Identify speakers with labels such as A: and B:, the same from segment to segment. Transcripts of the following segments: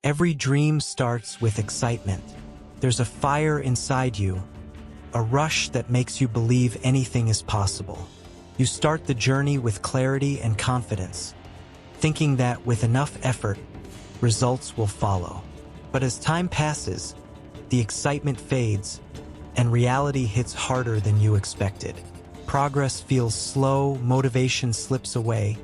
A: Every dream starts with excitement. There's a fire inside you, a rush that makes you believe anything is possible. You start the journey with clarity and confidence, thinking that with enough effort, results will follow. But as time passes, the excitement fades, and reality hits harder than you expected. Progress feels slow, motivation slips away,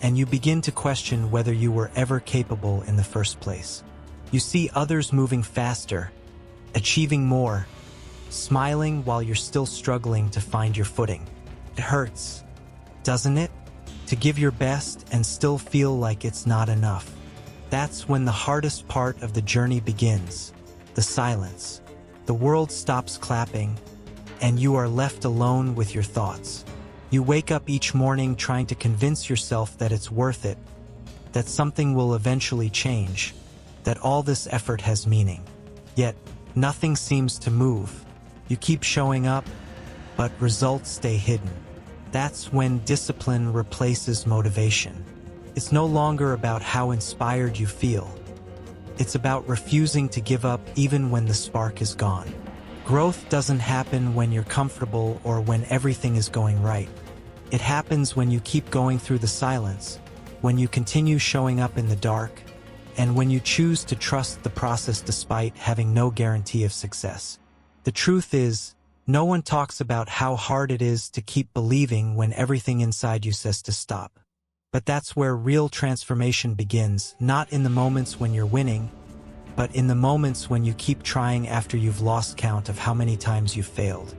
A: and you begin to question whether you were ever capable in the first place. You see others moving faster, achieving more, smiling while you're still struggling to find your footing. It hurts, doesn't it? To give your best and still feel like it's not enough. That's when the hardest part of the journey begins, the silence. The world stops clapping, and you are left alone with your thoughts. You wake up each morning trying to convince yourself that it's worth it, that something will eventually change, that all this effort has meaning. Yet, nothing seems to move. You keep showing up, but results stay hidden. That's when discipline replaces motivation. It's no longer about how inspired you feel. It's about refusing to give up even when the spark is gone. Growth doesn't happen when you're comfortable or when everything is going right. It happens when you keep going through the silence, when you continue showing up in the dark, and when you choose to trust the process despite having no guarantee of success. The truth is, no one talks about how hard it is to keep believing when everything inside you says to stop. But that's where real transformation begins, not in the moments when you're winning, but in the moments when you keep trying after you've lost count of how many times you've failed.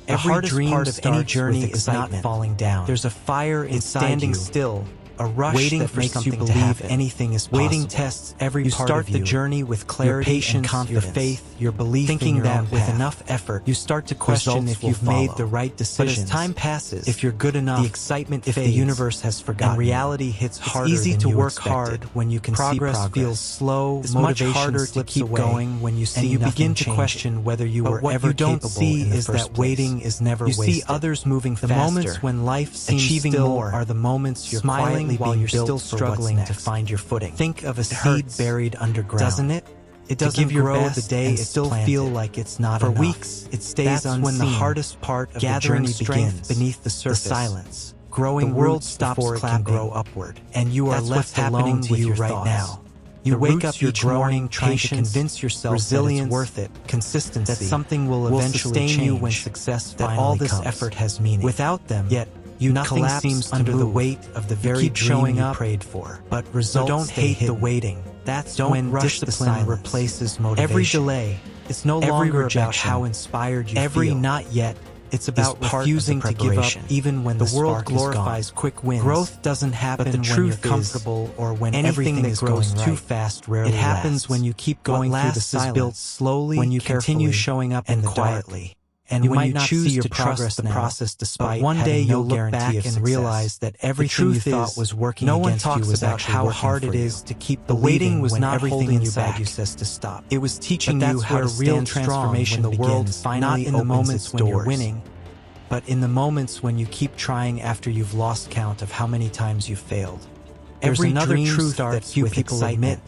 A: Every dream part of any journey is not falling down. There's a fire inside standing still, a rush waiting that makes you believe anything is possible. Waiting tests every part of you. You start the journey with clarity, your patience, and confidence, your faith, your belief thinking in your own with enough effort, you start to question if you've made the right decisions. But as time passes, if you're good enough, the excitement fades, if the universe has forgotten, and reality hits harder than you expected. It's easy to work hard when you can see progress feels slow, it's much harder to keep going when you see and you begin to question whether you were ever capable in the first place. What you don't see is that waiting is never wasted. You see others moving faster. The moments when life seems achieving more are the moments you're smiling while you're still struggling to find your footing. Think of a seed buried underground, doesn't it? It doesn't grow the day it still feel like it's not enough. For weeks, it stays unseen. That's when the hardest part of the journey begins. Beneath the surface, the silence, growing. The world stops clapping, grow upward, and you are left alone with your right now. You wake up each morning trying to convince yourself that it's worth it, consistency, that something will eventually change, you when success finally comes, that all this effort has meaning. Without them, yet nothing seems under the weight of the very dream you prayed for. But results don't hate the waiting. That's when discipline replaces motivation. Every delay, it's no longer about how inspired you feel. Every not yet, it's about refusing to give up even when the world glorifies quick wins. Growth doesn't happen when you're comfortable or when everything that grows too fast rarely lasts. It happens when you keep going through the silence, built slowly, when you continue showing up and quietly. And you might not choose to trust the process despite one day you'll look back and realize that everything you thought was working against you was actually how hard it is to keep the waiting was not everything inside you says to stop. It was teaching you how to real transformation the world finally in the moments when you're winning, but in the moments when you keep trying after you've lost count of how many times you've failed. There's another truth that few people admit.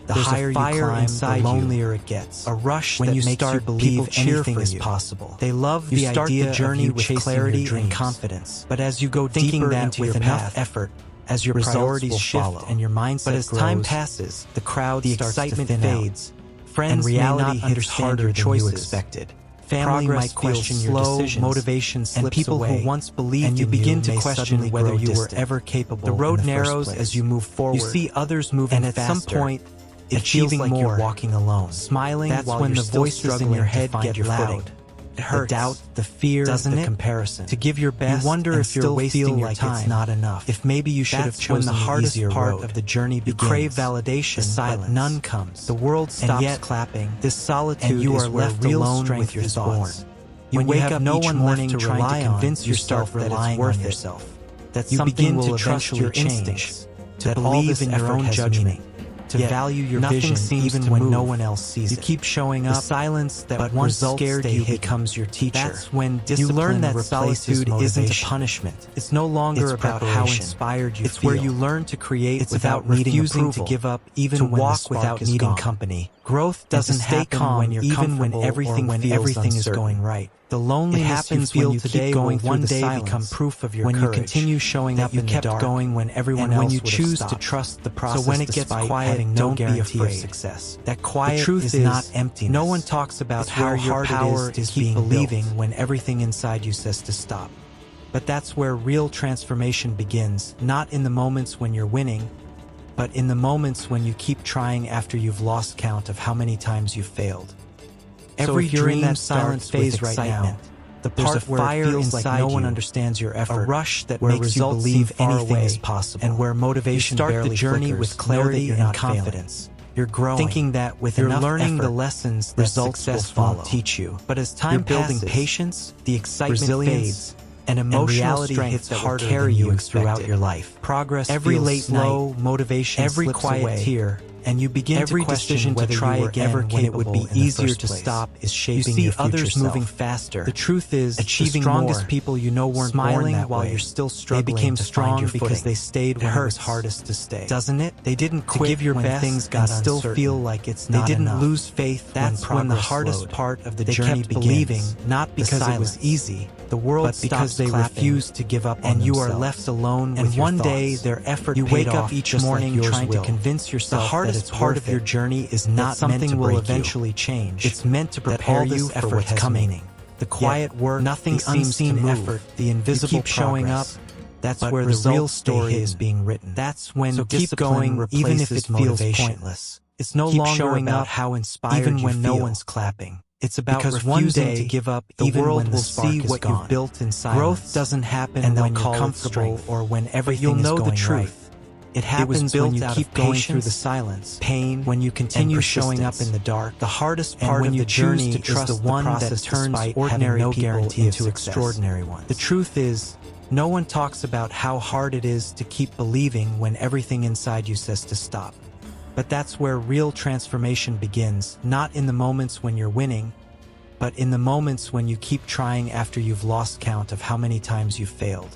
A: The higher you climb, the lonelier it gets. A rush when you start believe anything is possible. They love the idea journey with clarity and confidence. But as you go deeper into with enough effort, as your priorities shift and your mindset grows, but as time passes, the crowd starts to thin out. Friends may not understand your choices you expected. Family might question your decisions, motivation slips and people away, who once believed and you begin to question whether you were ever capable. The road narrows as you move forward. You see others moving and at some point, it feels like you're walking alone, smiling. That's when the voices in your head get loud. It hurts. The doubt, the fear, doesn't the comparison. To give your best, you wonder if you're wasting your time. It's not enough. If maybe you should have chosen the hardest part of the journey begins. You crave validation, the silence, but none comes. The world stops clapping. This solitude and you are left alone with your thoughts. You wake up no one morning trying to convince yourself that it's worth yourself. That you begin to trust your instincts, to believe in your own judgment. to
B: Yet
A: value your
B: nothing
A: vision
B: seems
A: even
B: to
A: when
B: move.
A: no one else sees
B: You
A: it.
B: keep showing
A: The
B: up,
A: silence that
B: but
A: once
B: results
A: scared
B: stay
A: you
B: hidden.
A: becomes your teacher.
B: That's when
A: you
B: discipline
A: learn that
B: replaces
A: solitude isn't a
B: motivation.
A: punishment. It's no longer
B: It's
A: about how
B: preparation.
A: inspired you
B: It's
A: feel.
B: where you learn to create
A: It's
B: without
A: about
B: needing
A: refusing
B: approval,
A: to give up even
B: to
A: when the
B: walk
A: spark
B: without
A: is
B: needing
A: gone.
B: company.
A: Growth
B: And to
A: doesn't
B: stay
A: happen
B: calm
A: when you're
B: even when
A: comfortable
B: everything
A: or when
B: feels
A: everything is
B: uncertain.
A: going right. The
B: It
A: loneliness
B: happens
A: you feel
B: when you
A: today
B: keep going
A: will
B: through
A: one
B: the
A: day
B: silence,
A: become proof of your
B: when
A: courage.
B: you continue showing
A: that
B: up
A: you
B: in the
A: kept
B: dark,
A: going when everyone
B: and
A: else
B: when you
A: would have
B: choose to
A: stopped.
B: trust the process.
A: So when it gets
B: despite
A: quiet,
B: having no
A: don't be
B: guarantee of
A: afraid.
B: success.
A: That quiet
B: The truth
A: is
B: is
A: not emptiness.
B: No one talks about
A: It's
B: how
A: where your
B: hard
A: power
B: it is
A: is
B: to keep
A: being
B: believing
A: built.
B: when everything inside you says to stop. But that's where real transformation begins, not in the moments when you're winning, but in the moments when you keep trying after you've lost count of how many times you've failed.
A: Every
B: if you're in
A: dream
B: that silent
A: starts with
B: phase right now,
A: excitement.
B: the
A: There's
B: part
A: a
B: where
A: fire
B: it feels like
A: inside
B: no one
A: you,
B: understands your effort,
A: a rush that
B: where
A: makes you
B: results
A: believe
B: seem far
A: anything
B: away,
A: is possible.
B: and where motivation
A: You start
B: barely
A: the journey
B: flickers.
A: with clarity
B: Know that you're
A: and
B: not
A: confidence.
B: failing. You're growing,
A: thinking that with
B: you're
A: enough
B: learning
A: effort,
B: the lessons that
A: results will
B: success
A: follow.
B: won't teach you.
A: But as time
B: You're building
A: passes,
B: patience,
A: the excitement
B: resilience,
A: fades,
B: and emotional
A: reality
B: strength
A: hits
B: that will
A: harder
B: carry
A: than you
B: you throughout
A: expected.
B: your life.
A: Progress
B: Every
A: feels
B: late
A: slow,
B: night, motivation
A: every
B: slips
A: quiet
B: away,
A: tear,
B: and you begin
A: every
B: to question
A: decision to
B: whether
A: try
B: you were
A: again
B: ever
A: when it would be
B: capable in the
A: easier
B: first
A: to
B: place.
A: stop is shaping
B: You see
A: your future
B: others
A: self.
B: moving faster.
A: The truth is,
B: Achieving
A: the strongest
B: more.
A: people you know weren't
B: Smiling
A: born that
B: while
A: way.
B: you're still
A: They
B: struggling
A: became
B: to
A: strong
B: find your
A: because
B: footing.
A: they stayed
B: It
A: when it
B: hurts,
A: was hardest to stay.
B: doesn't it? They didn't
A: To
B: quit
A: give your
B: when
A: best
B: things
A: and
B: got
A: still
B: uncertain.
A: feel like it's
B: They
A: not
B: didn't
A: enough.
B: lose faith
A: That's
B: when
A: the
B: progress
A: hardest
B: slowed.
A: part of the
B: They
A: journey
B: kept
A: begins.
B: believing, not
A: The
B: because it was
A: silence.
B: easy, the world
A: but because
B: stops
A: they
B: clapping,
A: refused to give up on
B: and you are
A: themselves.
B: left alone
A: And
B: with your
A: one
B: thoughts.
A: day, their effort
B: you
A: paid
B: wake
A: off
B: up each
A: just like
B: morning
A: yours
B: trying
A: will.
B: to convince yourself
A: The hardest
B: that it's
A: part
B: worth
A: of your
B: it,
A: journey is
B: that
A: not meant
B: something
A: to
B: will
A: break
B: eventually
A: you.
B: change.
A: It's meant to
B: that
A: prepare
B: all
A: you
B: this
A: for
B: effort
A: what's
B: has
A: coming.
B: meaning. The quiet
A: Yet,
B: work,
A: nothing
B: the
A: seems to
B: unseen
A: move.
B: effort, the invisible
A: You keep showing
B: progress.
A: up,
B: That's
A: but
B: where the real
A: results stay
B: story is
A: hidden.
B: being written.
A: That's when
B: so keep
A: discipline
B: going, even if it
A: replaces
B: feels
A: motivation.
B: pointless. It's no
A: Keep
B: longer
A: showing
B: about
A: up,
B: how inspired
A: even
B: you
A: when no
B: feel.
A: one's clapping.
B: It's about
A: Because
B: refusing
A: one day,
B: to give up,
A: the
B: even
A: world
B: when the
A: will
B: spark
A: see
B: is
A: what
B: gone.
A: you've built in silence.
B: Growth doesn't happen
A: and they'll
B: when you're
A: call it
B: comfortable
A: strength.
B: or when
A: But
B: everything
A: you'll
B: is
A: know
B: going
A: the truth.
B: right. It
A: It
B: happens
A: was
B: when
A: built
B: you
A: out
B: keep
A: of
B: going through the
A: patience,
B: silence,
A: pain,
B: when you continue
A: and
B: showing up
A: persistence.
B: in the dark.
A: The hardest
B: And
A: part
B: when
A: of
B: you
A: the
B: choose
A: journey
B: to trust
A: is the
B: the
A: one
B: process
A: that turns
B: despite
A: ordinary
B: having no
A: people
B: guarantee of
A: into
B: success.
A: extraordinary ones.
B: The truth is, no one talks about how hard it is to keep believing when everything inside you says to stop. But that's where real transformation begins, not in the moments when you're winning, but in the moments when you keep trying after you've lost count of how many times you've failed.